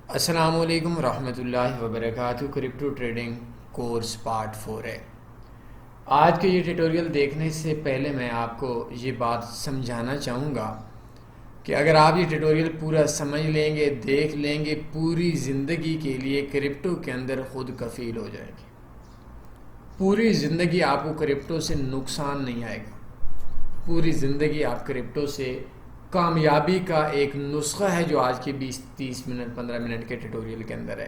السلام علیکم ورحمۃ اللہ وبرکاتہ۔ کرپٹو ٹریڈنگ کورس پارٹ 4 ہے۔ آج کے یہ ٹیٹوریل دیکھنے سے پہلے میں آپ کو یہ بات سمجھانا چاہوں گا کہ اگر آپ یہ ٹیٹوریل پورا سمجھ لیں گے، دیکھ لیں گے، پوری زندگی کے لیے کرپٹو کے اندر خود کفیل ہو جائیں گے۔ پوری زندگی آپ کو کرپٹو سے نقصان نہیں آئے گا۔ پوری زندگی آپ کرپٹو سے کامیابی کا ایک نسخہ ہے جو آج کے 20-30 منٹ 15 منٹ کے ٹیٹوریل کے اندر ہے۔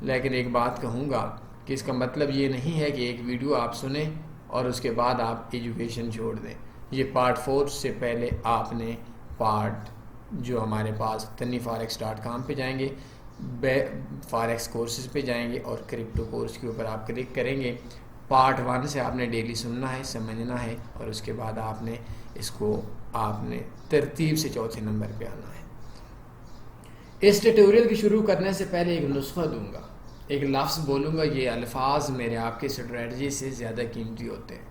لیکن ایک بات کہوں گا کہ اس کا مطلب یہ نہیں ہے کہ ایک ویڈیو آپ سنیں اور اس کے بعد آپ ایجوکیشن چھوڑ دیں۔ یہ پارٹ 4 سے پہلے آپ نے پارٹ جو ہمارے پاس TanniForex.com پہ جائیں گے، فارکس کورسز پہ جائیں گے اور کرپٹو کورس کے اوپر آپ کلک کریں گے۔ پارٹ 1 سے آپ نے ڈیلی سننا ہے، سمجھنا ہے، اور اس کے بعد آپ نے اس کو ترتیب سے چوتھے نمبر پہ آنا ہے۔ اس ٹیٹوریل کی شروع کرنے سے پہلے ایک نسخہ دوں گا، ایک لفظ بولوں گا، یہ الفاظ میرے آپ کے اسٹریٹجی سے زیادہ قیمتی ہوتے ہیں۔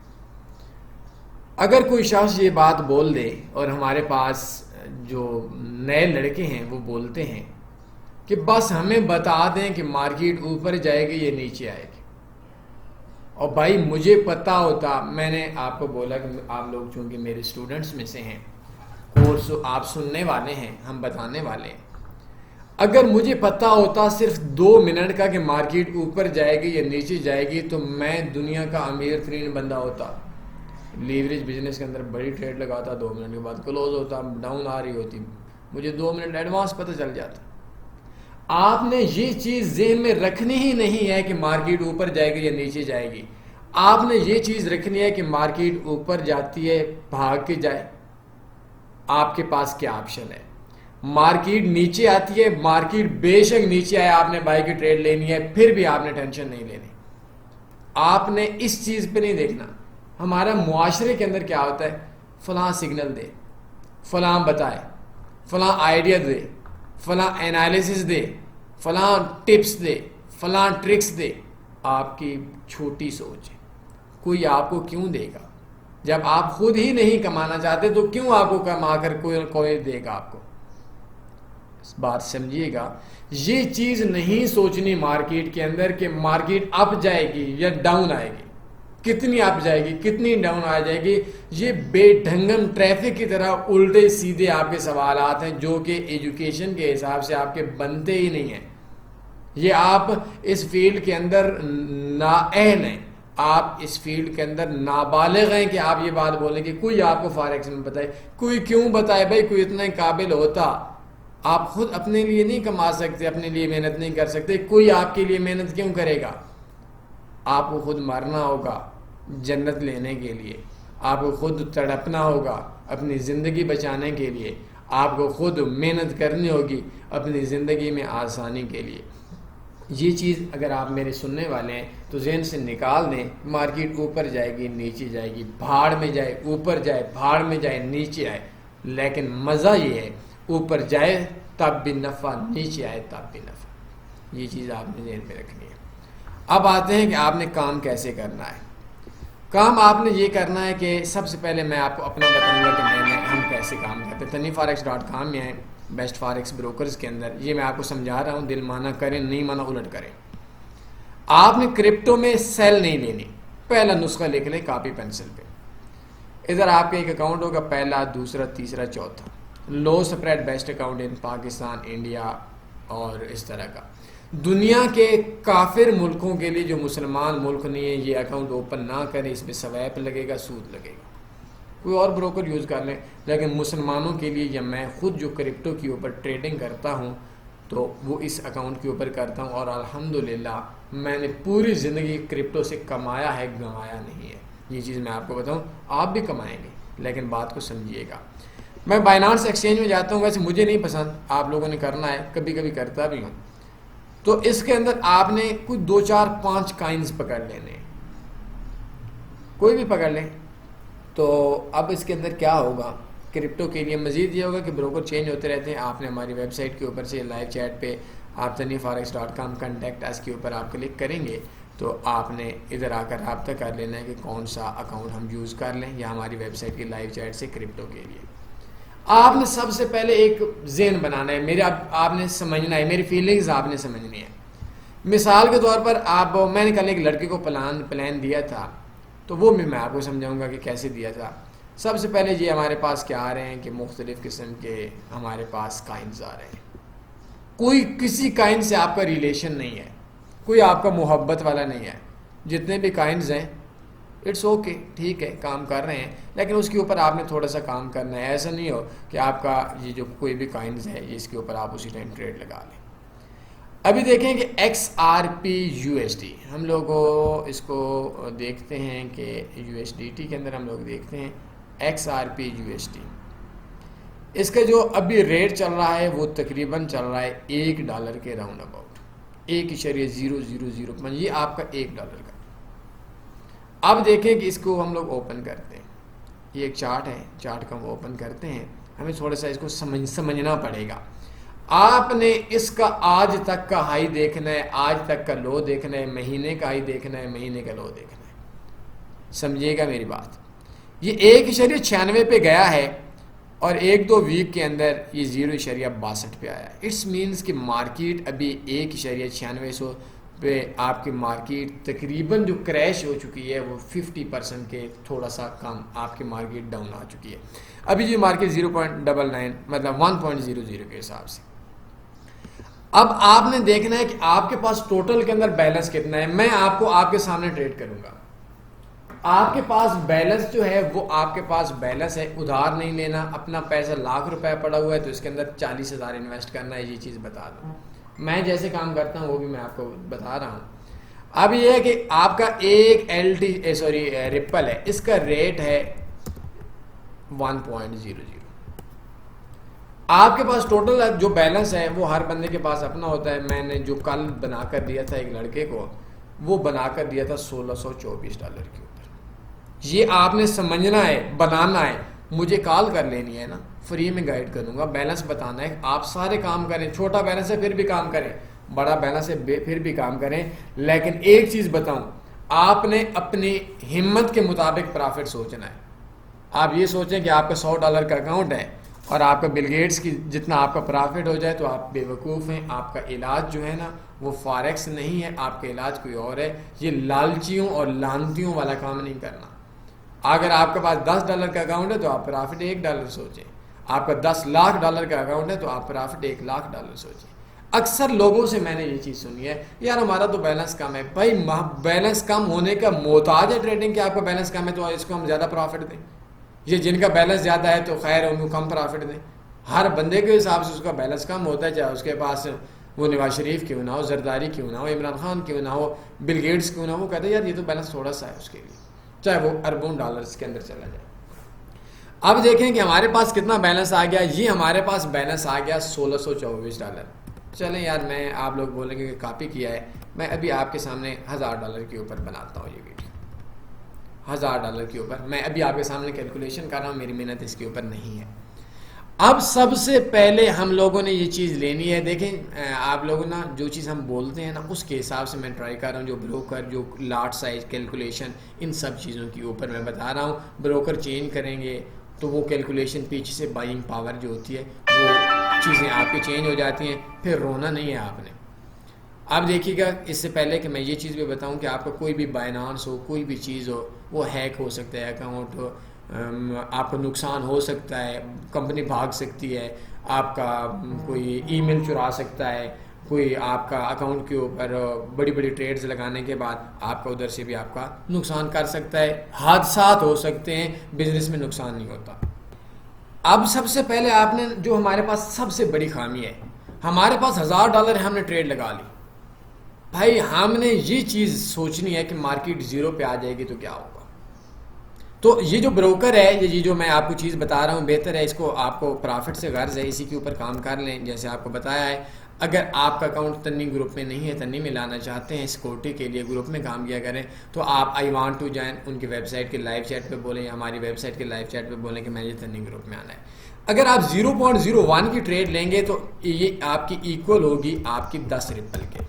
اگر کوئی شخص یہ بات بول دے، اور ہمارے پاس جو نئے لڑکے ہیں وہ بولتے ہیں کہ بس ہمیں بتا دیں کہ مارکیٹ اوپر جائے گی یا نیچے آئے گی، اور بھائی مجھے پتہ ہوتا، میں نے آپ کو بولا کہ آپ لوگ چونکہ میرے اسٹوڈنٹس میں سے ہیں، کورس آپ سننے والے ہیں، ہم بتانے والے ہیں، اگر مجھے پتہ ہوتا صرف 2 منٹ کا کہ مارکیٹ اوپر جائے گی یا نیچے جائے گی تو میں دنیا کا امیر ترین بندہ ہوتا۔ لیوریج بزنس کے اندر بڑی ٹریڈ لگاتا، 2 منٹ کے بعد کلوز ہوتا، ڈاؤن آ رہی ہوتی، مجھے 2 منٹ ایڈوانس پتہ چل جاتا۔ آپ نے یہ چیز ذہن میں رکھنی ہی نہیں ہے کہ مارکیٹ اوپر جائے گی یا نیچے جائے گی۔ آپ نے یہ چیز رکھنی ہے کہ مارکیٹ اوپر جاتی ہے بھاگ کے جائے، آپ کے پاس کیا آپشن ہے۔ مارکیٹ نیچے آتی ہے، مارکیٹ بے شک نیچے آئے، آپ نے بائی کی ٹریڈ لینی ہے، پھر بھی آپ نے ٹینشن نہیں لینی۔ آپ نے اس چیز پہ نہیں دیکھنا۔ ہمارا معاشرے کے اندر کیا ہوتا ہے، فلاں سگنل دے، فلاں بتائے، فلاں آئیڈیا دے، فلاں انالیسس دے، فلاں ٹپس دے، فلاں ٹرکس دے۔ آپ کی چھوٹی سوچ ہے، کوئی آپ کو کیوں دے گا؟ جب آپ خود ہی نہیں کمانا چاہتے تو کیوں آپ کو کما کر کوئی دے گا آپ کو؟ اس بات سمجھیے گا، یہ چیز نہیں سوچنی مارکیٹ کے اندر کہ مارکیٹ اپ جائے گی یا ڈاؤن آئے گی، کتنی اپ جائے گی، کتنی ڈاؤن آ جائے گی۔ یہ بے ڈھنگم ٹریفک کی طرح الٹے سیدھے آپ کے سوالات ہیں جو کہ ایجوکیشن کے حساب سے آپ کے بنتے ہی نہیں ہیں۔ یہ آپ اس فیلڈ کے اندر نااہل ہیں، آپ اس فیلڈ کے اندر نابالغ ہیں کہ آپ یہ بات بولیں کہ کوئی آپ کو فارکس میں بتائے۔ کوئی کیوں بتائے بھائی؟ کوئی اتنا قابل ہوتا، آپ خود اپنے لیے نہیں کما سکتے، اپنے لیے محنت نہیں کر سکتے، کوئی آپ کے لیے محنت کیوں کرے گا؟ آپ کو خود مرنا ہوگا جنت لینے کے لیے، آپ کو خود تڑپنا ہوگا اپنی زندگی بچانے کے لیے، آپ کو خود محنت کرنی ہوگی اپنی زندگی میں آسانی کے لیے۔ یہ چیز اگر آپ میرے سننے والے ہیں تو ذہن سے نکال دیں۔ مارکیٹ اوپر جائے گی، نیچے جائے گی، بھاڑ میں جائے، اوپر جائے، بھاڑ میں جائے، نیچے آئے، لیکن مزہ یہ ہے اوپر جائے تب بھی نفع، نیچے آئے تب بھی نفع۔ یہ چیز آپ نے ذہن میں رکھنی ہے۔ اب آتے ہیں کہ آپ نے کام کیسے کرنا ہے۔ کام آپ نے یہ کرنا ہے کہ سب سے پہلے میں آپ کو اپنا بتاؤں گا کہ ہم کیسے کام کرتے ہیں۔ TanniForex.com میں آئیں، بیسٹ فارکس بروکرز کے اندر، یہ میں آپ کو سمجھا رہا ہوں، دل مانا کریں، نہیں مانا الٹ کریں۔ آپ نے کرپٹو میں سیل نہیں لینی۔ پہلا نسخہ لکھ لیں کاپی پینسل پہ۔ ادھر آپ کا ایک اکاؤنٹ ہوگا، پہلا، دوسرا، تیسرا، چوتھا، لو سپریڈ بیسٹ اکاؤنٹ ان پاکستان، انڈیا اور اس طرح کا۔ دنیا کے کافر ملکوں کے لیے جو مسلمان ملک نہیں ہے، یہ اکاؤنٹ اوپن نہ کریں، اس میں سویپ لگے گا، سود لگے گا۔ کوئی اور بروکر یوز کر لیں، لیکن مسلمانوں کے لیے یا میں خود جو کرپٹو کے اوپر ٹریڈنگ کرتا ہوں تو وہ اس اکاؤنٹ کے اوپر کرتا ہوں، اور الحمدللہ میں نے پوری زندگی کرپٹو سے کمایا ہے، گنوایا نہیں ہے۔ یہ چیز میں آپ کو بتاؤں، آپ بھی کمائیں گے، لیکن بات کو سمجھیے گا۔ میں بائنانس ایکسچینج میں جاتا ہوں، ویسے مجھے نہیں پسند، آپ لوگوں نے کرنا ہے، کبھی کبھی کرتا بھی ہوں۔ تو اس کے اندر آپ نے کچھ 2 4 5 کائنز پکڑ لینے ہیں، کوئی بھی پکڑ لیں۔ تو اب اس کے اندر کیا ہوگا، کرپٹو کے لیے مزید یہ ہوگا کہ بروکر چینج ہوتے رہتے ہیں۔ آپ نے ہماری ویب سائٹ کے اوپر سے لائیو چیٹ پہ آپ TanniForex.com کنٹیکٹ اس کے اوپر آپ کلک کریں گے تو آپ نے ادھر آ کر رابطہ کر لینا ہے کہ کون سا اکاؤنٹ ہم یوز کر لیں، یا ہماری ویب سائٹ کی لائیو چیٹ سے کرپٹو کے لیے۔ آپ نے سب سے پہلے ایک ذہن بنانا ہے، میرے آپ نے سمجھنا ہے، میری فیلنگز آپ نے سمجھنی ہے. مثال کے طور پر میں نے کل ایک لڑکے کو پلان دیا تھا، تو وہ میں آپ کو سمجھاؤں گا کہ کیسے دیا تھا. سب سے پہلے یہ ہمارے پاس کیا آ رہے ہیں کہ مختلف قسم کے ہمارے پاس کائنز آ رہے ہیں. کوئی کسی کائن سے آپ کا ریلیشن نہیں ہے، کوئی آپ کا محبت والا نہیں ہے. جتنے بھی کائنز ہیں اٹس اوکے، ٹھیک ہے، کام کر رہے ہیں، لیکن اس کے اوپر آپ نے تھوڑا سا کام کرنا ہے. ایسا نہیں ہو کہ آپ کا یہ جو کوئی بھی کائنز ہے یہ اس کے اوپر آپ اسی ٹائم ٹریڈ لگا لیں. ابھی دیکھیں کہ XRP/USD ہم لوگ اس کو دیکھتے ہیں کہ USDT کے اندر ہم لوگ دیکھتے ہیں XRP/USD. اس کا جو ابھی ریٹ چل رہا ہے وہ تقریباً چل رہا ہے $1 کے راؤنڈ اباؤٹ، 1.000. یہ آپ کا $1 کا. اب دیکھیں کہ اس کو ہم لوگ اوپن کرتے ہیں. یہ ایک چارٹ ہے، چارٹ کو ہم اوپن کرتے ہیں. ہمیں تھوڑا سا اس کو سمجھنا پڑے گا. آپ نے اس کا آج تک کا ہائی دیکھنا ہے، آج تک کا لو دیکھنا ہے، مہینے کا ہائی دیکھنا ہے، مہینے کا لو دیکھنا ہے. سمجھیے گا میری بات. یہ 1.96 پہ گیا ہے اور 1-2 ویک کے اندر یہ 0.62 پہ آیا. اٹس مینس کہ مارکیٹ ابھی 1.96 پہ آپ کی مارکیٹ تقریباً جو کریش ہو چکی ہے وہ 50% کے تھوڑا سا کم آپ کی مارکیٹ ڈاؤن آ چکی ہے. ابھی یہ مارکیٹ 0.99 مطلب 1.00 کے حساب سے. اب آپ نے دیکھنا ہے کہ آپ کے پاس ٹوٹل کے اندر بیلنس کتنا ہے. میں آپ کو آپ کے سامنے ٹریڈ کروں گا. آپ کے پاس بیلنس جو ہے وہ آپ کے پاس بیلنس ہے، ادھار نہیں لینا. اپنا پیسہ ₹1,00,000 پڑا ہوا ہے تو اس کے اندر 40,000 انویسٹ کرنا ہے. یہ چیز بتا دوں، میں جیسے کام کرتا ہوں وہ بھی میں آپ کو بتا رہا ہوں. اب یہ ہے کہ آپ کا ایک ریپل ہے، اس کا ریٹ ہے 1.00. آپ کے پاس ٹوٹل جو بیلنس ہے وہ ہر بندے کے پاس اپنا ہوتا ہے. میں نے جو کل بنا کر دیا تھا ایک لڑکے کو، وہ بنا کر دیا تھا $1,624 کے اوپر. یہ آپ نے سمجھنا ہے، بنانا ہے. مجھے کال کر لینی ہے نا، فری میں گائیڈ کروں گا. بیلنس بتانا ہے، آپ سارے کام کریں. چھوٹا بیلنس ہے پھر بھی کام کریں، بڑا بیلنس ہے پھر بھی کام کریں. لیکن ایک چیز بتاؤں، آپ نے اپنی ہمت کے مطابق پرافٹ سوچنا ہے. آپ یہ سوچیں کہ آپ کا $100 کا اکاؤنٹ ہے اور آپ کا بل گیٹس کی جتنا آپ کا پرافٹ ہو جائے تو آپ بے وقوف ہیں. آپ کا علاج جو ہے نا وہ فاریکس نہیں ہے، آپ کا علاج کوئی اور ہے. یہ لالچیوں اور لانتیوں والا کام نہیں کرنا. اگر آپ کے پاس $10 کا اکاؤنٹ ہے تو آپ پرافٹ $1 سوچیں. آپ کا $10,00,000 کا اکاؤنٹ ہے تو آپ پرافٹ $1,00,000 سوچیں. اکثر لوگوں سے میں نے یہ چیز سنی ہے، یار ہمارا تو بیلنس کم ہے. بھائی بیلنس کم ہونے کا محتاج ہے ٹریڈنگ کہ آپ کا بیلنس کم ہے تو اس کو ہم زیادہ پرافٹ دیں. یہ جن کا بیلنس زیادہ ہے تو خیر ان کو کم پرافٹ دیں. ہر بندے کے حساب سے اس کا بیلنس کم ہوتا ہے، چاہے اس کے پاس وہ نواز شریف کیوں نہ ہو، زرداری کیوں نہ ہو، عمران خان کیوں نہ ہو، بل گیٹس کیوں نہ ہو. وہ کہتے ہیں یار یہ تو بیلنس تھوڑا سا ہے اس کے لیے، چاہے وہ اربوں ڈالرز کے اندر چلا جائے. اب دیکھیں کہ ہمارے پاس کتنا بیلنس آ گیا. یہ ہمارے پاس بیلنس آ گیا $1,624. چلیں یار، میں آپ لوگ بولیں گے کہ کاپی کیا ہے، میں ابھی آپ کے سامنے $1,000 کے اوپر بناتا ہوں. یہ ویڈیو $1,000 کے اوپر میں ابھی آپ کے سامنے کیلکولیشن کر رہا ہوں، میری محنت اس کے اوپر نہیں ہے. اب سب سے پہلے ہم لوگوں نے یہ چیز لینی ہے. دیکھیں آپ لوگوں نا جو چیز ہم بولتے ہیں نا اس کے حساب سے میں ٹرائی کر رہا ہوں. جو بروکر، جو لاٹ سائز کیلکولیشن، ان سب چیزوں کے اوپر میں بتا رہا ہوں. بروکر چینج کریں گے تو وہ کیلکولیشن پیچھے سے بائنگ پاور جو ہوتی ہے وہ چیزیں آپ کی چینج ہو جاتی ہیں. پھر رونا نہیں ہے آپ نے. اب دیکھیے گا، اس سے پہلے کہ میں یہ چیز بھی بتاؤں کہ آپ کا کوئی بھی بائنانس ہو، کوئی بھی چیز ہو، وہ ہیک ہو سکتا ہے اکاؤنٹ، آپ کو نقصان ہو سکتا ہے، کمپنی بھاگ سکتی ہے، آپ کا کوئی ای میل چرا سکتا ہے، کوئی آپ کا اکاؤنٹ کے اوپر بڑی بڑی ٹریڈز لگانے کے بعد آپ کا ادھر سے بھی آپ کا نقصان کر سکتا ہے. حادثات ہو سکتے ہیں، بزنس میں نقصان نہیں ہوتا. اب سب سے پہلے آپ نے جو ہمارے پاس سب سے بڑی خامی ہے، ہمارے پاس $1,000 ہم نے ٹریڈ لگا لی. بھائی ہم نے یہ چیز سوچنی ہے کہ مارکیٹ 0 پہ آ جائے گی تو کیا ہوگا. تو یہ جو بروکر ہے، یہ جو میں آپ کو چیز بتا رہا ہوں، بہتر ہے اس کو آپ کو پرافٹ سے غرض ہے، اسی کے اوپر کام کر لیں. جیسے آپ کو بتایا ہے، اگر آپ کا اکاؤنٹ تنی گروپ میں نہیں ہے، تنی میں لانا چاہتے ہیں سیکورٹی کے لیے، گروپ میں کام کیا کریں، تو آپ آئی وانٹ ٹو جوائن ان کی ویب سائٹ کے لائیو چیٹ پہ بولیں، یا ہماری ویب سائٹ کے لائیو چیٹ پہ بولیں کہ میں یہ تنی گروپ میں آنا ہے. اگر آپ 0.01 کی ٹریڈ لیں گے تو یہ آپ کی ایکول ہوگی آپ کی 10 ریپل کے.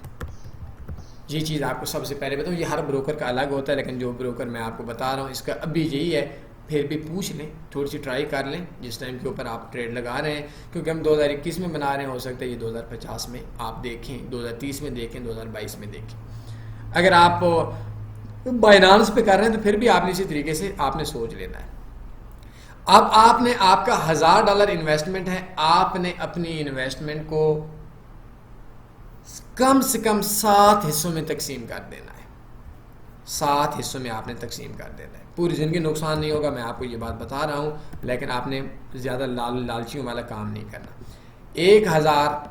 یہ چیز آپ کو سب سے پہلے بتاؤں، یہ ہر بروکر کا الگ ہوتا ہے، لیکن جو بروکر میں آپ کو بتا رہا ہوں اس کا ابھی یہی ہے پھر بھی پوچھ لیں، تھوڑی سی ٹرائی کر لیں جس ٹائم کے اوپر آپ ٹریڈ لگا رہے ہیں، کیونکہ ہم 2021 میں بنا رہے ہیں، ہو سکتا ہے یہ 2050 میں آپ دیکھیں، 2030 میں دیکھیں، 2022 میں دیکھیں۔ اگر آپ بائنانس پہ کر رہے ہیں تو پھر بھی آپ نے اسی طریقے سے آپ نے سوچ لینا ہے۔ اب آپ نے، آپ کا $1000 انویسٹمنٹ ہے، آپ نے اپنی انویسٹمنٹ کو کم سے کم 7 حصوں میں تقسیم کر دینا ہے، 7 حصوں میں آپ نے تقسیم کر دینا ہے۔ پوری زندگی نقصان نہیں ہوگا، میں آپ کو یہ بات بتا رہا ہوں، لیکن آپ نے زیادہ لالچیوں والا کام نہیں کرنا۔ 1000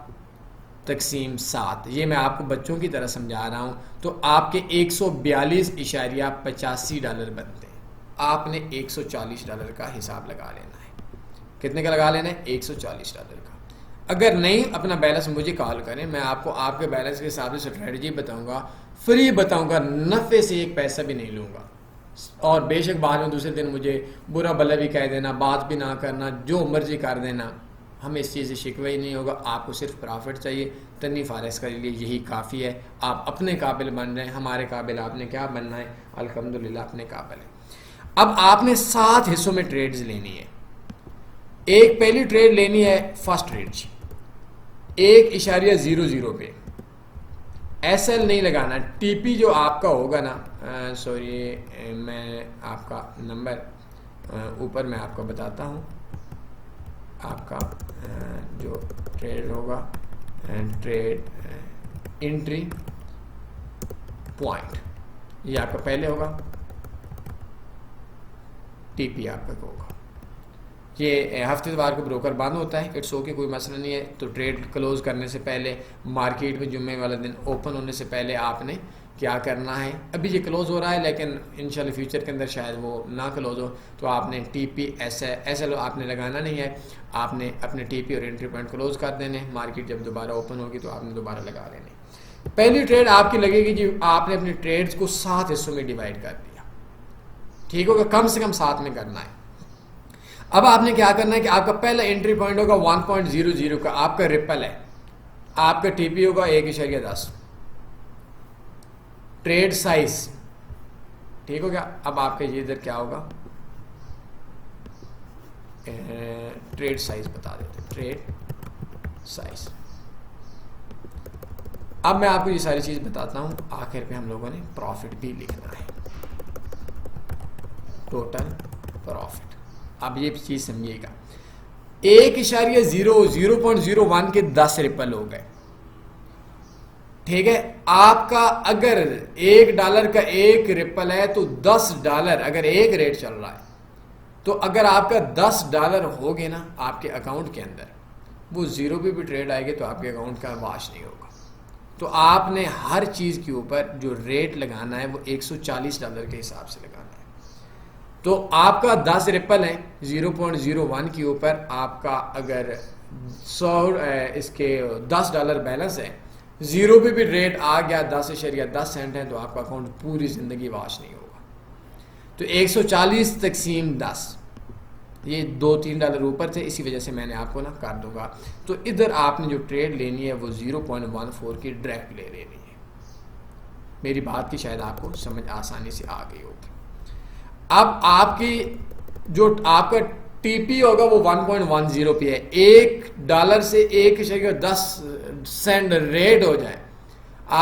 تقسیم 7، یہ میں آپ کو بچوں کی طرح سمجھا رہا ہوں، تو آپ کے $142.85 بنتے ہیں۔ آپ نے $140 کا حساب لگا لینا ہے۔ کتنے کا لگا لینا ہے؟ $140 کا۔ اگر نہیں اپنا بیلنس مجھے کال کریں، میں آپ کو آپ کے بیلنس کے حساب سے اسٹریٹجی بتاؤں گا، فری بتاؤں گا، نفع سے ایک پیسہ بھی نہیں لوں گا۔ اور بے شک بعد میں دوسرے دن مجھے برا بلا بھی کہہ دینا، بات بھی نہ کرنا، جو مرضی کر دینا، ہمیں اس چیز سے شکوہ ہی نہیں ہوگا۔ آپ کو صرف پرافٹ چاہیے، تنی فارغ کے لیے یہی کافی ہے۔ آپ اپنے قابل بن رہے ہیں، ہمارے قابل آپ نے کیا بننا ہے؟ الحمدللہ اپنے قابل ہے۔ اب آپ نے 7 حصوں میں ٹریڈز لینی ہے۔ ایک پہلی ٹریڈ لینی ہے فرسٹ ٹریڈ 1.00 پہ، ایس ایل نہیں لگانا۔ ٹی پی جو آپ کا ہوگا نا، سوری میں آپ کا نمبر اوپر میں آپ کو بتاتا ہوں، آپ کا جو ٹریڈ ہوگا، ٹریڈ انٹری پوائنٹ، یہ آپ کا پہلے ہوگا، ٹی پی آپ کا ہوگا۔ یہ ہفتے وار کو بروکر بند ہوتا ہے، اٹس اوکے، کوئی مسئلہ نہیں ہے۔ تو ٹریڈ کلوز کرنے سے پہلے، مارکیٹ میں جمعے والا دن اوپن ہونے سے پہلے آپ نے کیا کرنا ہے؟ ابھی یہ کلوز ہو رہا ہے لیکن انشاءاللہ فیوچر کے اندر شاید وہ نہ کلوز ہو، تو آپ نے ٹی پی ایس ایل آپ نے لگانا نہیں ہے، آپ نے اپنے ٹی پی اور انٹری پوائنٹ کلوز کر دینے۔ مارکیٹ جب دوبارہ اوپن ہوگی تو آپ نے دوبارہ لگا لینے۔ پہلی ٹریڈ آپ کی لگے گی جی، آپ نے اپنی ٹریڈز کو 7 حصوں میں ڈیوائڈ کر دیا، ٹھیک ہوگا، کم سے کم 7 میں کرنا ہے۔ اب آپ نے کیا کرنا ہے کہ آپ کا پہلا انٹری پوائنٹ ہوگا 1.00 کا، آپ کا ریپل ہے، آپ کا ٹی پی ہوگا 1.10، ٹریڈ سائز، ٹھیک ہو گیا۔ اب آپ کے یہ ادھر کیا ہوگا؟ ٹریڈ سائز بتا دیتے ہیں، ٹریڈ سائز۔ اب میں آپ کو یہ ساری چیز بتاتا ہوں، آخر پہ ہم لوگوں نے پروفٹ بھی لکھنا ہے، ٹوٹل پروفٹ۔ اب یہ چیز سمجھیے گا، 0.01 کے 10 ریپل ہو گئے، ٹھیک ہے۔ آپ کا اگر $1 کا ایک ریپل ہے تو $10، اگر ایک ریٹ چل رہا ہے تو اگر آپ کا $10 ہو گئے نا آپ کے اکاؤنٹ کے اندر، وہ 0 پہ بھی ٹریڈ آئے گی تو آپ کے اکاؤنٹ کا واش نہیں ہوگا۔ تو آپ نے ہر چیز کے اوپر جو ریٹ لگانا ہے وہ $140 کے حساب سے لگانا ہے۔ تو آپ کا 10 ریپل ہے 0.01 کے اوپر، آپ کا اگر اس کے $10 بیلنس ہے، 0 پہ بھی ریٹ آ گیا 10.10 ہے، تو آپ کا اکاؤنٹ پوری زندگی واش نہیں ہوگا۔ تو 140 تقسیم 10، یہ $2-3 اوپر تھے، اسی وجہ سے میں نے آپ کو نا کر دوں گا۔ تو ادھر آپ نے جو ٹریڈ لینی ہے وہ 0.14 کی ڈائریکٹ لے لینی ہے۔ میری بات کی شاید آپ کو سمجھ آسانی سے آ گئی ہوگی۔ اب آپ کی جو آپ کا ٹی پی ہوگا وہ 1.10 پہ ہے، $1 سے 1.10 ریٹ ہو جائے،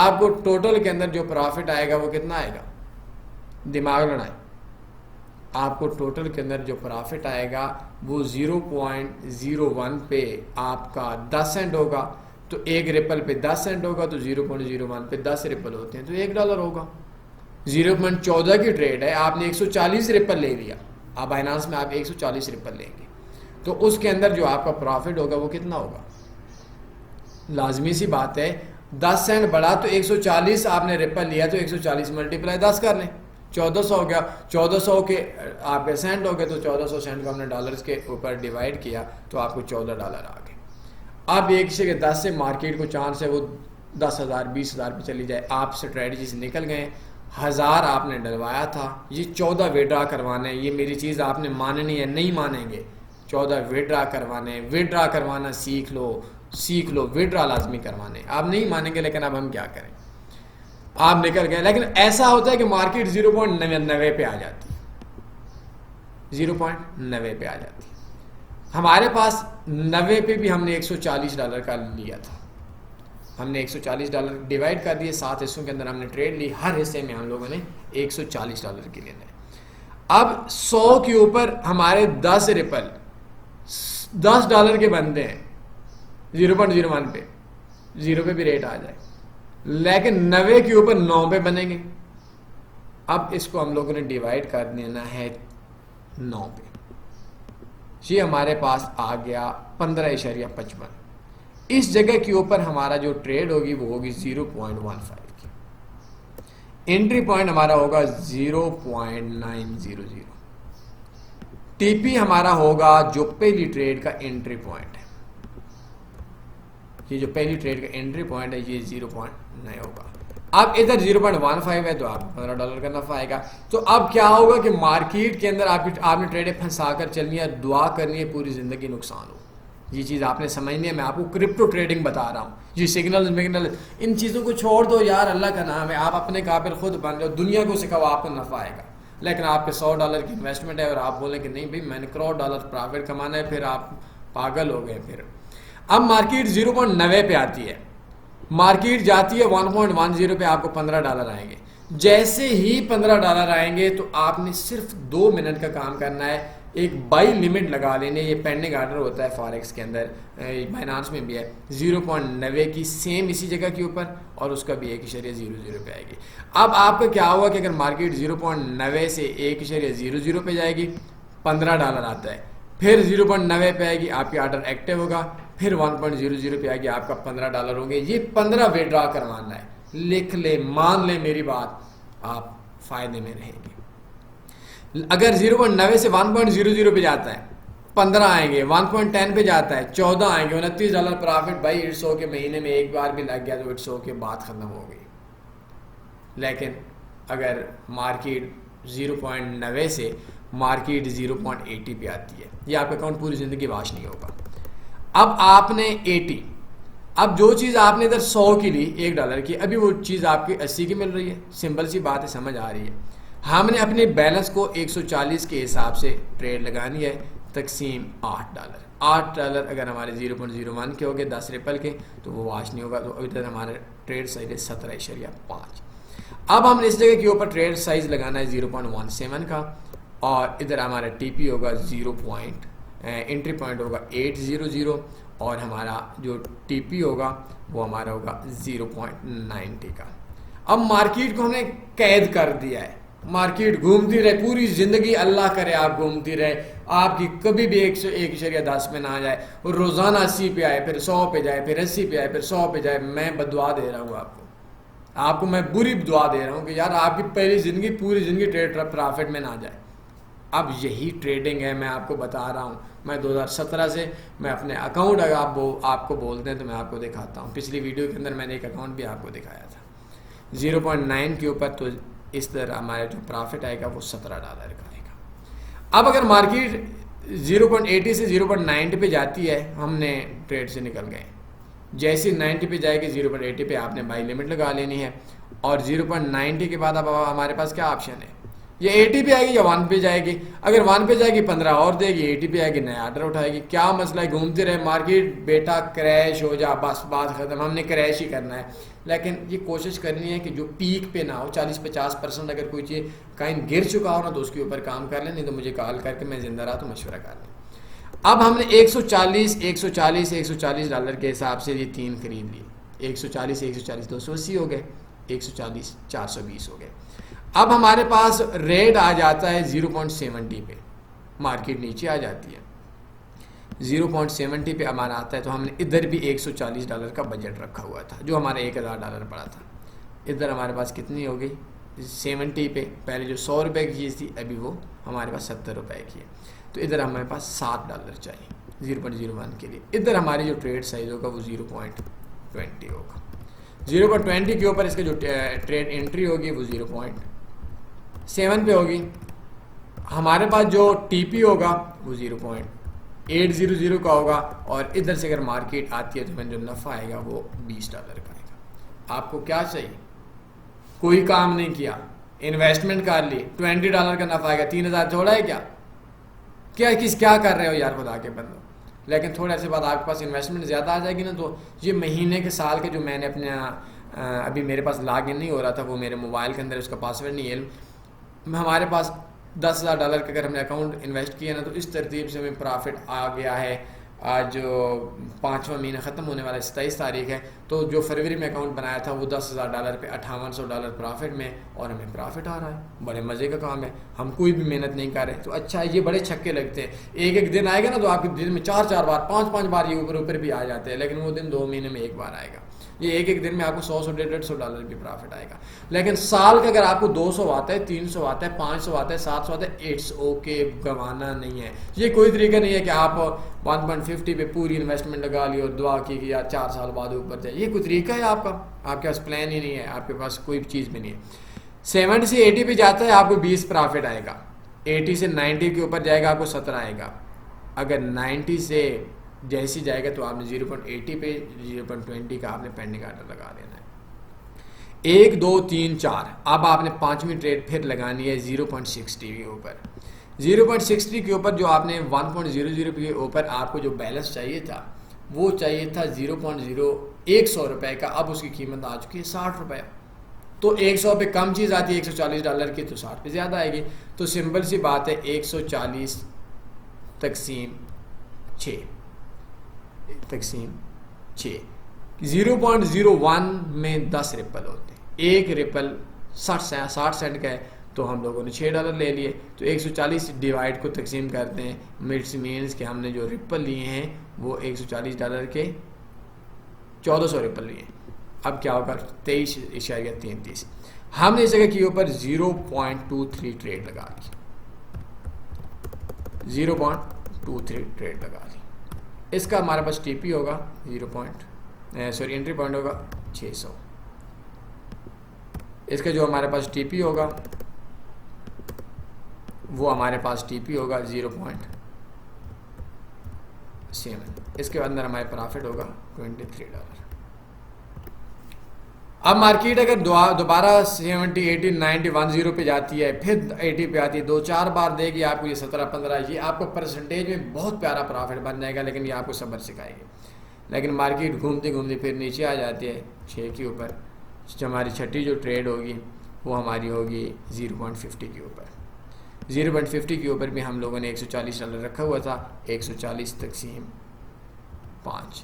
آپ کو ٹوٹل کے اندر جو پروفٹ آئے گا وہ کتنا آئے گا؟ دماغ لڑائیں، آپ کو ٹوٹل کے اندر جو پروفٹ آئے گا وہ 0.01 پہ آپ کا 10 سینٹ ہوگا، تو ایک ریپل پہ 10 سینٹ ہوگا، تو 0.01 پہ 10 ریپل ہوتے ہیں تو $1 ہوگا۔ 0.14 کی ٹریڈ ہے، آپ نے 140 ریپل لے لیا، آپ بائنانس میں آپ 140 ریپل لیں گے، تو اس کے اندر جو آپ کا پروفٹ ہوگا وہ کتنا ہوگا؟ لازمی سی بات ہے، 10 سینٹ بڑھا تو 140 آپ نے ریپل لیا، تو 140 ملٹیپلائی 10 کر لیں، 1400 ہو گیا، 1400 کے آپ کے سینٹ ہو گئے، تو 1400 سینٹ کو ہم نے ڈالرز کے اوپر ڈیوائڈ کیا تو آپ کو $14 آ گئے۔ اب ایک سے 10 سے مارکیٹ کو چانس ہے وہ 10,000 20,000 پہ چلی جائے، آپ اسٹریٹجی سے نکل گئے، 1000 آپ نے ڈلوایا تھا، یہ 14 وڈرا کروانے ہیں، یہ میری چیز آپ نے ماننی ہے، نہیں مانیں گے، 14 وڈرا کروانے، وڈرا کروانا سیکھ لو، وڈرا لازمی کروانے، آپ نہیں مانیں گے، لیکن اب ہم کیا کریں، آپ نکل گئے۔ لیکن ایسا ہوتا ہے کہ مارکیٹ 0.99 پہ آ جاتی ہے، 0.90 پہ آ جاتی ہے. ہمارے پاس 90 پہ بھی ہم نے $140 کا لیا تھا. ہم نے $140 ڈیوائڈ کر دیے 7 حصوں کے اندر ہم نے ٹریڈ لی. ہر حصے میں ہم لوگوں نے $140 کی لینا ہے. اب 100 کے اوپر ہمارے 10 ریپل $10 کے بنتے ہیں 0.01 پہ, 0 پہ بھی ریٹ آ جائے, لیکن 90 کے اوپر 9 پہ بنیں گے. اب اس کو ہم لوگوں نے ڈیوائڈ کر دینا ہے 9 پہ. یہ ہمارے پاس آ گیا 15.55. اس جگہ کے اوپر ہمارا جو ٹریڈ ہوگی وہ ہوگی 0.15 کی. انٹری پوائنٹ ہمارا ہوگا 0.900. ٹی پی ہمارا ہوگا جو پہلی ٹریڈ کا انٹری پوائنٹ ہے. یہ جو پہلی ٹریڈ کا انٹری پوائنٹ ہے یہ 0.9 ہوگا. اب ادھر 0.15 ہے تو آپ کو $15 کا نفع آئے گا. تو اب کیا ہوگا کہ مارکیٹ کے اندر آپ نے ٹریڈیں پھنسا کر چلنی ہے, دعا کرنی ہے پوری زندگی نقصان ہو. یہ چیز آپ نے سمجھنی ہے. میں آپ کو کرپٹو ٹریڈنگ بتا رہا ہوں. یہ سگنل ان چیزوں کو چھوڑ دو یار, اللہ کا نام ہے. آپ اپنے قابل خود بن جاؤ, دنیا کو سکھاؤ, آپ کو نفع آئے گا. لیکن آپ کے $100 کی انویسٹمنٹ ہے اور آپ بولیں کہ نہیں بھائی میں نے $1 پرافٹ کمانا ہے, پھر آپ پاگل ہو گئے. پھر اب مارکیٹ 0.90 پہ آتی ہے, مارکیٹ جاتی ہے 1.10 پہ, آپ کو $15 آئیں گے. جیسے ہی $15 آئیں گے تو آپ نے صرف 2 منٹ کا کام کرنا ہے. ایک بائی لیمٹ لگا لینے. یہ پینڈنگ آرڈر ہوتا ہے فاریکس کے اندر, بائنانس میں بھی ہے. 0.90 کی سیم اسی جگہ کے اوپر, اور اس کا بھی 1.00 پہ آئے گی. اب آپ کا کیا ہوا کہ اگر مارکیٹ 0.90 سے 1.00 پہ جائے گی, $15 آتا ہے, پھر 0.90 پہ آئے گی, آپ کی آرڈر ایکٹیو ہوگا, پھر 1.00 پہ آئے گی, آپ کا $15 ہوں گے. یہ 15 وڈرا کروانا ہے. لکھ لیں, مان لیں میری بات, آپ فائدے میں رہیں گے. اگر 0.90 سے 1.00 پہ جاتا ہے 15 آئیں گے, 1.10 پہ جاتا ہے 14 آئیں گے, $29 پرافٹ. بھائی اٹس اوکے, مہینے میں ایک بار بھی لگ گیا تو اٹس اوکے, بات ختم ہو گئی. لیکن اگر مارکیٹ 0.90 سے مارکیٹ 0.80 پہ آتی ہے, یہ آپ کا اکاؤنٹ پوری زندگی واش نہیں ہوگا. اب آپ نے 80, اب جو چیز آپ نے ادھر 100 کی لی $1 کی, ابھی وہ چیز آپ کی 80 کی مل رہی ہے. سمپل سی بات ہے, سمجھ آ رہی ہے. ہم نے اپنے بیلنس کو 140 کے حساب سے ٹریڈ لگانی ہے, تقسیم $8. $8 اگر ہمارے 0.01 کے ہو گئے 10 ریپل کے, تو وہ واش نہیں ہوگا. تو ابھی تک ہمارا ٹریڈ سائز ہے 17.5. اب ہم نے اس جگہ کے اوپر ٹریڈ سائز لگانا ہے 0.17 کا, اور ادھر ہمارا ٹی پی ہوگا انٹری پوائنٹ ہوگا 800, اور ہمارا جو ٹی پی ہوگا وہ ہمارا ہوگا 0.90 کا. اب مارکیٹ کو ہم نے قید کر دیا ہے. مارکیٹ گھومتی رہے پوری زندگی, اللہ کرے آپ گھومتی رہے, آپ کی کبھی بھی 1.10 پہ نہ آ جائے, اور روزانہ 80 پہ آئے, پھر 100 پہ جائے, پھر 80 پہ آئے, پھر 100 پہ جائے. میں بدعا دے رہا ہوں آپ کو میں بری دعا دے رہا ہوں کہ یار آپ کی پہلی زندگی پوری زندگی ٹریڈ پرافٹ میں نہ جائے. اب یہی ٹریڈنگ ہے, میں آپ کو بتا رہا ہوں. میں 2017 سے میں اپنے اکاؤنٹ اگر آپ کو بولتے ہیں تو میں آپ کو دکھاتا ہوں. پچھلی ویڈیو کے اندر میں نے ایک اکاؤنٹ بھی آپ کو دکھایا تھا 0.9 کے اوپر, تو اس طرح ہمارا جو پرافٹ آئے گا وہ $17 کا آئے گا. اب اگر مارکیٹ 0.80 سے 0.90 پہ جاتی ہے, ہم نے ٹریڈ سے نکل گئے. جیسے 90 پہ جائے گی 0.80 پہ آپ نے بائی لمٹ لگا لینی ہے, اور 0.90 کے بعد اب ہمارے پاس کیا آپشن ہے, یہ 80 پہ آئے گی یا 1 پہ جائے گی. اگر 1 پہ جائے گی 15 اور دے گی, 80 پہ آئے گی نیا آرڈر اٹھائے گی. کیا مسئلہ ہے, گھومتے رہے مارکیٹ, بیٹا کریش ہو جا بس بات ختم, ہم نے کریش ہی کرنا ہے. لیکن یہ کوشش کرنی ہے کہ جو پیک پہ نہ ہو, 40-50% اگر کوئی چیز کہیں گر چکا ہو نا تو اس کے اوپر کام کر لیں, نہیں تو مجھے کال کر کے میں زندہ رہا تو مشورہ کر لیں. اب ہم نے $140 کے حساب سے یہ 3 خرید لی. 140 280 ہو گئے, 140 420 ہو گئے. اب ہمارے پاس ریٹ آ جاتا ہے 0.70 پہ, مارکیٹ نیچے آ جاتی ہے 0.70 پہ ہمارا آتا ہے. تو ہم نے ادھر بھی $140 کا بجٹ رکھا ہوا تھا جو ہمارا $1000 پڑا تھا. ادھر ہمارے پاس کتنی ہو گئی 70 پہ, پہلے جو $100 کی چیز تھی ابھی وہ ہمارے پاس $70 کی ہے. تو ادھر ہمارے پاس $7 چاہیے 0.01 کے لیے. ادھر ہماری جو ٹریڈ سائز ہوگا وہ 0.20 ہوگا. 0.20 کے اوپر اس کے جو ٹریڈ انٹری ہوگی وہ 0.7 پہ ہوگی. ہمارے پاس جو ٹی پی ہوگا وہ 0.800 کا ہوگا, اور ادھر سے اگر مارکیٹ آتی ہے تو میں جو نفع آئے گا وہ $20 کا آئے گا. آپ کو کیا چاہیے, کوئی کام نہیں کیا, انویسٹمنٹ کر لی, $20 کا نفع آئے گا. 3000 تھوڑا ہے کیا, کیا کر رہے ہو یار خدا کے بندو. لیکن تھوڑے عرصے بعد آپ کے پاس انویسٹمنٹ زیادہ آ جائے گی نا, تو یہ مہینے کے سال کے جو میں نے اپنے ابھی میرے پاس لاگ ان نہیں ہو رہا تھا, وہ میرے موبائل کے اندر اس کا پاسورڈ نہیں ہے, ہمارے پاس $10,000 کا اگر ہم نے اکاؤنٹ انویسٹ کیا نا, تو اس ترتیب سے ہمیں پرافٹ آ گیا ہے. آج جو 5واں مہینہ ختم ہونے والا 27 تاریخ ہے, تو جو فروری میں اکاؤنٹ بنایا تھا وہ $10,000 پہ $5800 پرافٹ میں, اور ہمیں پرافٹ آ رہا ہے. بڑے مزے کا کام ہے, ہم کوئی بھی محنت نہیں کر رہے. تو اچھا ہے, یہ بڑے چھکے لگتے ہیں. ایک دن آئے گا نا تو آپ کے دن میں 4 بار 5 بار یہ اوپر بھی آ جاتے ہیں, لیکن وہ دن 2 مہینے میں ایک بار آئے گا. یہ ایک دن میں آپ کو $100 بھی پرافٹ آئے گا. لیکن سال کا اگر آپ کو 200 آتا ہے, 300 آتا ہے, 500 آتا ہے, 700 آتا ہے, اٹس اوکے, گنوانا نہیں ہے. یہ کوئی طریقہ نہیں ہے کہ آپ 1.50 پہ پوری انویسٹمنٹ لگا لی اور دعا کی کہ یار 4 سال بعد اوپر جائے. یہ کوئی طریقہ ہے آپ کا؟ آپ کے پاس پلان ہی نہیں ہے, آپ کے پاس کوئی چیز بھی نہیں ہے. 70 سے 80 پہ جاتا ہے آپ کو 20 پرافٹ آئے گا. 80 سے 90 کے اوپر جائے گا آپ کو 17 آئے گا. اگر 90 سے جیسی جائے گا تو آپ نے 0.80 پہ 0.20 کا آپ نے پینڈنگ آرڈر لگا دینا ہے. 1 2 3 4 اب آپ نے 5ویں ٹریڈ پھر لگانی ہے 0.60 کے اوپر. 0.60 کے اوپر جو آپ نے 1.00 کے اوپر آپ کو جو بیلنس چاہیے تھا وہ چاہیے تھا 0.0100 روپے کا. اب اس کی قیمت آ چکی ہے 60 روپے. تو 100 پہ کم چیز آتی ہے $140 کی, تو 60 پہ زیادہ آئے گی. تو سمپل سی بات ہے, 140 تقسیم 6 0.01 میں 10 رپل ہوتے ہیں. ایک رپل 60 سینٹ کا ہے, تو ہم لوگوں نے $6 لے لیے. تو 140 ڈیوائڈ کو تقسیم کرتے ہیں, مٹس مینس کہ ہم نے جو رپل لیے ہیں وہ $140 کے 1400 رپل لیے. اب کیا ہوگا, 23.33. ہم نے اس جگہ کے اوپر 0.23 ٹریڈ لگا لی. 0.23 ٹریڈ لگا لی. اس کا ہمارے پاس ٹی پی ہوگا انٹری پوائنٹ ہوگا 600. اس کا جو ہمارے پاس ٹی پی ہوگا وہ ہمارے پاس ٹی پی ہوگا 0.7. اس کے اندر ہمارے پرافٹ ہوگا $23. اب مارکیٹ اگر دوبارہ 70 80 90 10 پہ جاتی ہے, پھر 80 پہ آتی ہے, 2-4 بار دے گی آپ کو یہ 17-15, یہ آپ کو پرسنٹیج میں بہت پیارا پرافٹ بن جائے گا, لیکن یہ آپ کو صبر سکھائے گی. لیکن مارکیٹ گھومتے گھومتے پھر نیچے آ جاتی ہے 6 کے اوپر. ہماری چھٹی جو ٹریڈ ہوگی وہ ہماری ہوگی 0.50 کے اوپر. 0.50 کے اوپر بھی ہم لوگوں نے $140 رکھا ہوا تھا. 140 تقسیم 5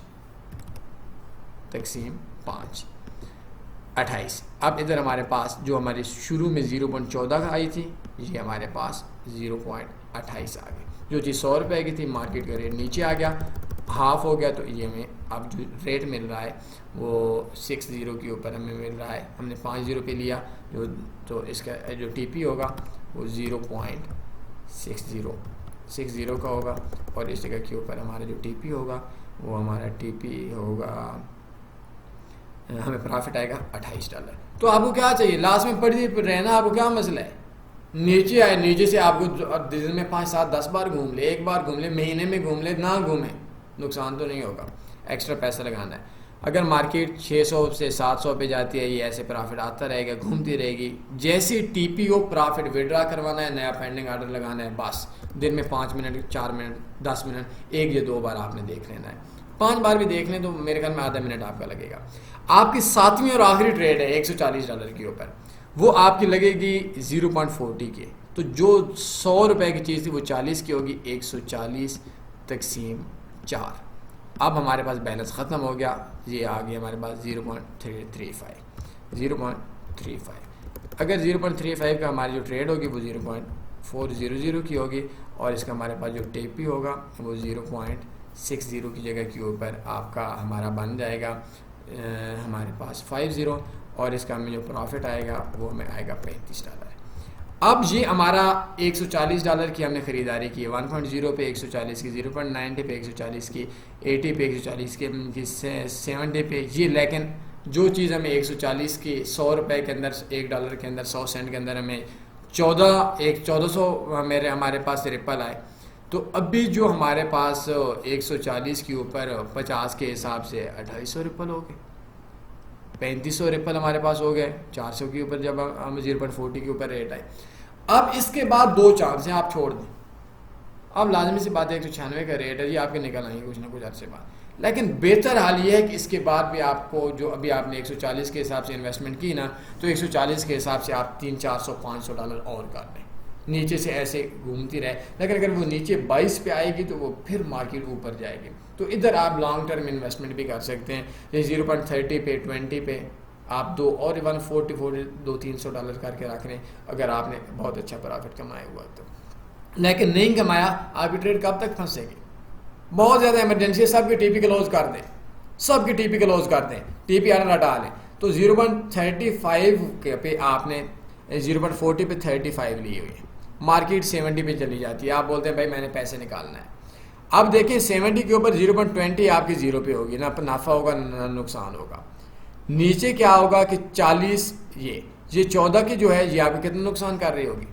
28. اب ادھر ہمارے پاس جو ہمارے شروع میں 0.14 کا آئی تھی, یہ ہمارے پاس 0.28 آ گئی. جو چیز $100 کی تھی, مارکیٹ کا ریٹ نیچے آ گیا, ہاف ہو گیا. تو یہ ہمیں اب جو ریٹ مل رہا ہے وہ 60 کے اوپر ہمیں مل رہا ہے. ہم نے 50 پہ لیا, تو اس کا جو ٹی پی ہوگا وہ 0.60 کا ہوگا, اور اس جگہ کے اوپر ہمارا جو ٹی پی ہوگا وہ ہمارا ٹی پی ہوگا, ہمیں پرافٹ آئے گا $28. تو آپ کو کیا چاہیے, لاسٹ میں پڑھی رہنا, آپ کو کیا مسئلہ ہے؟ نیچے آئے, نیچے سے آپ کو دن میں 5 7 10 بار گھوم لے, ایک بار گھوم لے, مہینے میں گھوم لے, نہ گھومیں, نقصان تو نہیں ہوگا. ایکسٹرا پیسہ لگانا ہے. اگر مارکیٹ 600 سے 700 پہ جاتی ہے, یہ ایسے پرافٹ آتا رہے گا, گھومتی رہے گی. جیسی ٹی پی او پرافٹ وڈرا کروانا ہے, نیا پینڈنگ آرڈر لگانا ہے, بس دن میں 5 منٹ 4 منٹ 10 منٹ 1 یا 2 بار آپ نے دیکھ لینا ہے. 5 بار بھی دیکھ لیں تو میرے خیال میں آدھا منٹ آپ کا لگے گا. آپ کی 7ویں اور آخری ٹریڈ ہے $140 کے اوپر, وہ آپ کی لگے گی 0.40 کے. تو جو $100 کی چیز تھی وہ 40 کی ہوگی. 140 تقسیم 4. اب ہمارے پاس بیلنس ختم ہو گیا, یہ آ گیا ہمارے پاس 0.35. اگر 0.35 کا ہماری جو ٹریڈ ہوگی وہ 0.400 کی ہوگی, اور اس کا ہمارے پاس جو ٹی پی ہوگا وہ 0.60 کی جگہ کے اوپر آپ کا ہمارا بن جائے گا ہمارے پاس 50, اور اس کا ہمیں جو پرافٹ آئے گا وہ ہمیں آئے گا $35. اب یہ ہمارا $140 کی ہم نے خریداری کی, 1.0 پہ 140 کی, 0.90 پہ 140 کی, 80 پہ 140 کی, 70 پہ یہ. لیکن جو چیز ہمیں 140 کی $100 کے اندر, $1 کے اندر 100 سینٹ کے اندر ہمیں 1400 ہمارے پاس رپل آئے, تو ابھی جو ہمارے پاس 140 کے اوپر 50 کے حساب سے 2800 رپل ہو گئے, 3500 رپل ہمارے پاس ہو گئے 400 کے اوپر جب ہم 0.40 کے اوپر ریٹ آئے. اب اس کے بعد 2 چانس ہیں, آپ چھوڑ دیں. اب لازمی سی بات ہے 196 کا ریٹ ہے جی، آپ کے نکل آئیں گے کچھ نہ کچھ عرصے بعد، لیکن بہتر حال یہ ہے کہ اس کے بعد بھی آپ کو جو ابھی آپ نے 140 کے حساب سے انویسٹمنٹ کی نا، تو 140 کے حساب سے آپ 300-400-500 ڈالر اور کر لیں، نیچے سے ایسے گھومتی رہے، لیکن اگر وہ نیچے 22 پہ آئے گی تو وہ پھر مارکیٹ اوپر جائے گی، تو ادھر آپ لانگ ٹرم انویسٹمنٹ بھی کر سکتے ہیں، یہ 0.30 پہ 20 پہ آپ 2 300 کر کے رکھ لیں اگر آپ نے بہت اچھا پرافٹ کمایا ہوا تو، لیکن نہیں کمایا آپ کی ٹریڈ کب تک پھنسے گی؟ بہت زیادہ ایمرجنسی ہے، سب کی ٹی پی کلوز کر دیں، سب کی ٹی پی کلوز کر دیں، ٹی پی آر ہٹا لیں، تو 0.35 پہ آپ نے 0.40 پہ 35 لی ہوئی ہے، مارکیٹ 70 پہ چلی جاتی ہے، آپ بولتے ہیں بھائی میں نے پیسے نکالنا ہے، اب دیکھیں 70 کے اوپر 0.20 آپ کی 0 پہ ہوگی، نہ نفع ہوگا نہ نقصان ہوگا، نیچے کیا ہوگا کہ 40 یہ 14 کی جو ہے یہ آپ کو کتنا نقصان کر رہی ہوگی؟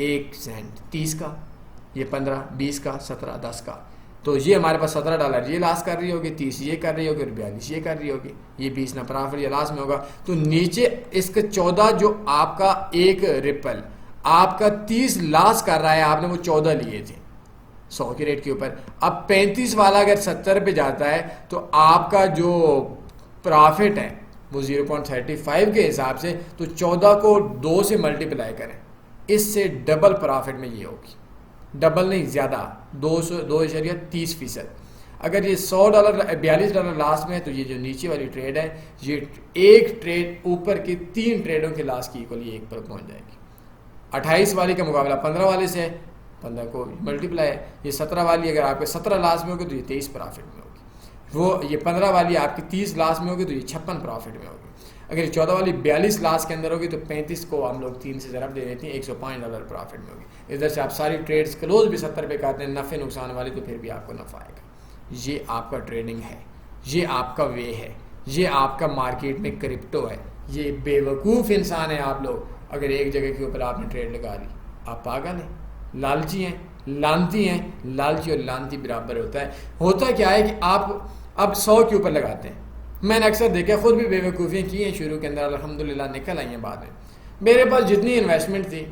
1 سینٹ 30 کا، یہ 15 20 کا 17 10 کا، تو یہ ہمارے پاس $17 یہ لاس کر رہی ہوگی، 30 یہ کر رہی ہوگی اور 42 یہ کر رہی ہوگی، یہ 20 نہ پرافٹ یہ لاس میں ہوگا، تو نیچے اس کا 14 جو آپ کا ایک ریپل آپ کا 30 لاس کر رہا ہے، آپ نے وہ 14 لیے تھے 100 کے ریٹ کے اوپر، اب 35 والا اگر 70 پہ جاتا ہے تو آپ کا جو پرافٹ ہے وہ 0.35 کے حساب سے، تو 14 کو 2 سے ملٹیپلائی کریں، اس سے ڈبل پرافٹ میں یہ ہوگی، ڈبل نہیں زیادہ 2.30%، اگر یہ $100 $42 لاسٹ میں ہے تو یہ جو نیچے والی ٹریڈ ہے یہ ایک ٹریڈ اوپر کی 3 ٹریڈوں کے لاس کی ایکولی 1 پر پہنچ جائے گی، 28 والی کا مقابلہ 15 والے سے ہے، 15 کو ملٹیپلائی ہے، یہ 17 والی اگر آپ کے 17 لاس میں ہوگی تو یہ 23 پرافٹ میں ہوگی، وہ یہ 15 والی آپ کی 30 لاس میں ہوگی تو یہ 56 پرافٹ میں ہوگی، اگر یہ 14 والی 42 لاس کے اندر ہوگی تو 35 کو ہم لوگ 3 سے ضرب دے دیتے ہیں، $105 پرافٹ میں ہوگی، ادھر سے آپ ساری ٹریڈز کلوز بھی 70 پہ کرتے ہیں، نفع نقصان والی تو پھر بھی آپ کو نفع آئے گا، یہ آپ کا ٹریڈنگ ہے، یہ آپ کا وے ہے، یہ آپ کا مارکیٹ میں کرپٹو ہے، یہ بے وقوف انسان ہے آپ لوگ اگر ایک جگہ کے اوپر آپ نے ٹریڈ لگا لی، آپ پاگل ہیں، لالچی ہیں، لانتی ہیں، لالچی اور لانتی برابر ہوتا کیا ہے کہ آپ اب 100 کے اوپر لگاتے ہیں، میں نے اکثر دیکھا خود بھی بے وقوفیاں کی ہیں شروع کے اندر، الحمدللہ نکل آئی ہیں بعد میں، میرے پاس جتنی انویسٹمنٹ تھی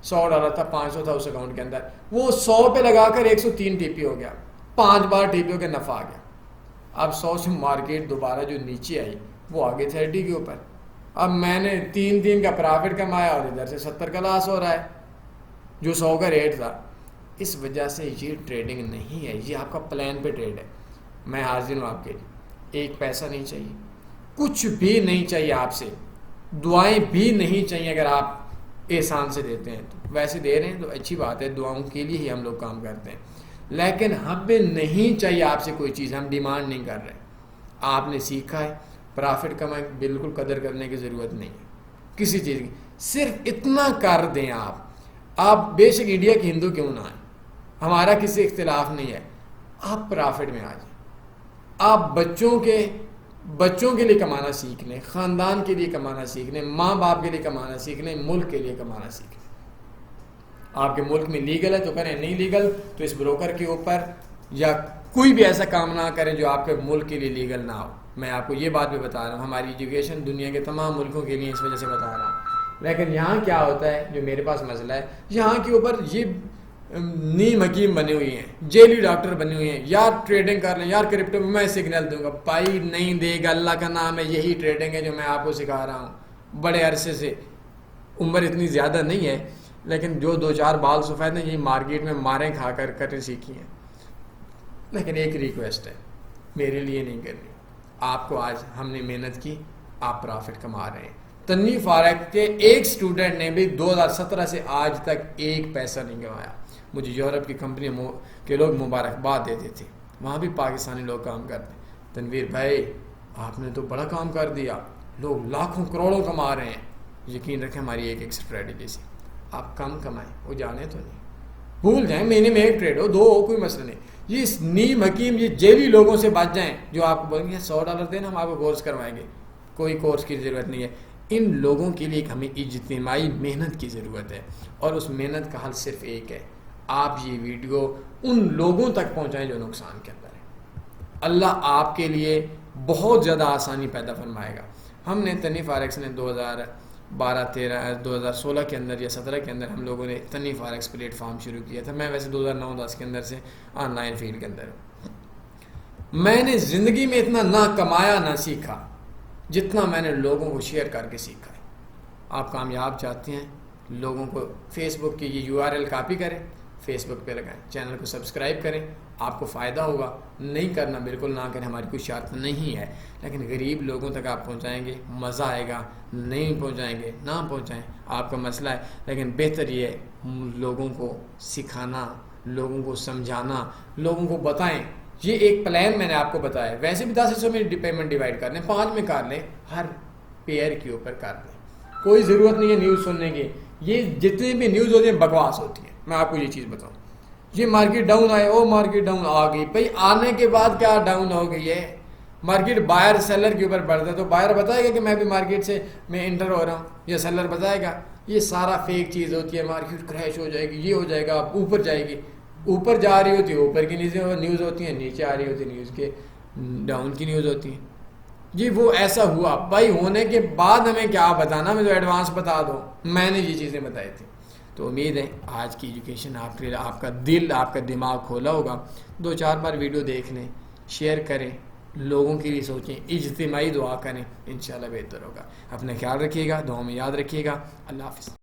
$100 تھا، 500 تھا اس اکاؤنٹ کے اندر، وہ 100 پہ لگا کر 103 ٹی پی ہو گیا، 5 بار ٹی پی ہو کے نفع آ گیا، اب 100 سے مارکیٹ دوبارہ جو نیچے آئی وہ آگے 30 کے اوپر، اب میں نے 3 کا پرافٹ کمایا اور ادھر سے 70 کا لاس ہو رہا ہے جو 100 کا ریٹ تھا، اس وجہ سے یہ ٹریڈنگ نہیں ہے، یہ آپ کا پلان پہ ٹریڈ ہے، میں حاضر ہوں آپ کے لیے، ایک پیسہ نہیں چاہیے، کچھ بھی نہیں چاہیے آپ سے، دعائیں بھی نہیں چاہیے اگر آپ احسان سے دیتے ہیں تو، ویسے دے رہے ہیں تو اچھی بات ہے، دعاؤں کے لیے ہی ہم لوگ کام کرتے ہیں، لیکن ہمیں نہیں چاہیے آپ سے کوئی چیز، ہم ڈیمانڈ نہیں کر رہے، آپ نے سیکھا ہے پرافٹ کمائیں، بالکل قدر کرنے کی ضرورت نہیں ہے کسی چیز کی، صرف اتنا کر دیں آپ بے شک انڈیا کے ہندو کیوں نہ آئیں، ہمارا کسی اختلاف نہیں ہے، آپ پرافٹ میں آ جائیں، آپ بچوں کے لیے کمانا سیکھ لیں، خاندان کے لیے کمانا سیکھ لیں، ماں باپ کے لیے کمانا سیکھ لیں، ملک کے لیے کمانا سیکھ لیں، آپ کے ملک میں لیگل ہے تو کریں، نہیں لیگل تو اس بروکر کے اوپر یا کوئی بھی ایسا کام نہ کریں جو آپ کے ملک کے لیے لیگل نہ ہو، میں آپ کو یہ بات بھی بتا رہا ہوں، ہماری ایجوکیشن دنیا کے تمام ملکوں کے لیے اس وجہ سے بتا رہا ہوں، لیکن یہاں کیا ہوتا ہے جو میرے پاس مسئلہ ہے، یہاں کے اوپر یہ نیم حکیم بنے ہوئی ہیں، جیلی ڈاکٹر بنے ہوئے ہیں، یار ٹریڈنگ کر لیں، یار کرپٹو میں سگنل دوں گا، پائی نہیں دے گا، اللہ کا نام ہے، یہی ٹریڈنگ ہے جو میں آپ کو سکھا رہا ہوں، بڑے عرصے سے، عمر اتنی زیادہ نہیں ہے لیکن جو 2-4 بال سفید ہیں یہ مارکیٹ میں ماریں کھا کر سیکھی ہیں، لیکن ایک ریکویسٹ ہے، میرے لیے نہیں کر رہی، آپ کو آج ہم نے محنت کی، آپ پرافٹ کما رہے ہیں، تنویر فارغ کے ایک سٹوڈنٹ نے بھی 2017 سے آج تک ایک پیسہ نہیں کمایا، مجھے یورپ کی کمپنی کے لوگ مبارکباد دیتے تھے، وہاں بھی پاکستانی لوگ کام کرتے، تنویر بھائی آپ نے تو بڑا کام کر دیا، لوگ لاکھوں کروڑوں کما رہے ہیں، یقین رکھیں ہماری ایک اسٹریٹجی سے، آپ کم کمائیں، وہ جانے تو نہیں، بھول جائیں مہینے میں ایک ٹریڈ ہو، 2 ہو، کوئی مسئلہ نہیں، یہ نیم حکیم یہ جیلی لوگوں سے بچ جائیں جو آپ کو بولیں گے $100 دینا ہم آپ کو کورس کروائیں گے، کوئی کورس کی ضرورت نہیں ہے، ان لوگوں کے لیے ہمیں اجتماعی محنت کی ضرورت ہے، اور اس محنت کا حل صرف ایک ہے، آپ یہ ویڈیو ان لوگوں تک پہنچائیں جو نقصان کے اندر ہے، اللہ آپ کے لیے بہت زیادہ آسانی پیدا فرمائے گا۔ ہم نے تنویر فارغ نے 2016 کے اندر یا 17 کے اندر ہم لوگوں نے تنی فارکس پلیٹ فارم شروع کیا تھا. میں ویسے 2009-10 کے اندر سے آن لائن فیلڈ کے اندر ہوں. میں نے زندگی میں اتنا نہ کمایا نہ سیکھا جتنا میں نے لوگوں کو شیئر کر کے سیکھا ہے. آپ کامیاب چاہتے ہیں, لوگوں کو فیس بک کی یہ URL کاپی کریں, فیس بک پہ لگائیں, چینل کو سبسکرائب کریں, آپ کو فائدہ ہوگا. نہیں کرنا بالکل نہ کریں, ہماری کوئی شرط نہیں ہے, لیکن غریب لوگوں تک آپ پہنچائیں گے, مزہ آئے گا. نہیں پہنچائیں گے نہ پہنچائیں, آپ کا مسئلہ ہے, لیکن بہتر یہ ہے لوگوں کو سکھانا, لوگوں کو سمجھانا, لوگوں کو بتائیں. یہ ایک پلان میں نے آپ کو بتایا, ویسے بھی 10 حصوں میں پیمنٹ ڈیوائڈ کر لیں, 5 میں کر لیں, ہر پیئر کے اوپر کر لیں. کوئی ضرورت نہیں ہے نیوز سننے کی. یہ جتنی بھی نیوز ہوتی ہیں بکواس ہوتی ہے. میں آپ کو یہ چیز بتاؤں, یہ مارکیٹ ڈاؤن آئے, او مارکیٹ ڈاؤن آ گئی. بھائی آنے کے بعد کیا ڈاؤن ہو گئی ہے؟ مارکیٹ بائر سیلر کے اوپر بڑھتا ہے تو بائر بتائے گا کہ میں بھی مارکیٹ سے میں انٹر ہو رہا ہوں, یا سیلر بتائے گا. یہ سارا فیک چیز ہوتی ہے. مارکیٹ کریش ہو جائے گی, یہ ہو جائے گا, اوپر جائے گی, اوپر جا رہی ہوتی ہے اوپر کی نیوز ہوتی ہیں, نیچے آ رہی ہوتی ہے نیوز کے ڈاؤن کی نیوز ہوتی ہے. جی وہ ایسا ہوا. بھائی ہونے کے بعد ہمیں کیا بتانا, ہمیں تو ایڈوانس بتا دو. میں نے یہ چیزیں بتائی تھی. تو امید ہے آج کی ایجوکیشن آپ کے لیے, آپ کا دل, آپ کا دماغ کھولا ہوگا. 2-4 بار ویڈیو دیکھ لیں, شیئر کریں, لوگوں کے لیے سوچیں, اجتماعی دعا کریں, انشاءاللہ بہتر ہوگا. اپنا خیال رکھیے گا, دعاؤں میں یاد رکھیے گا. اللہ حافظ.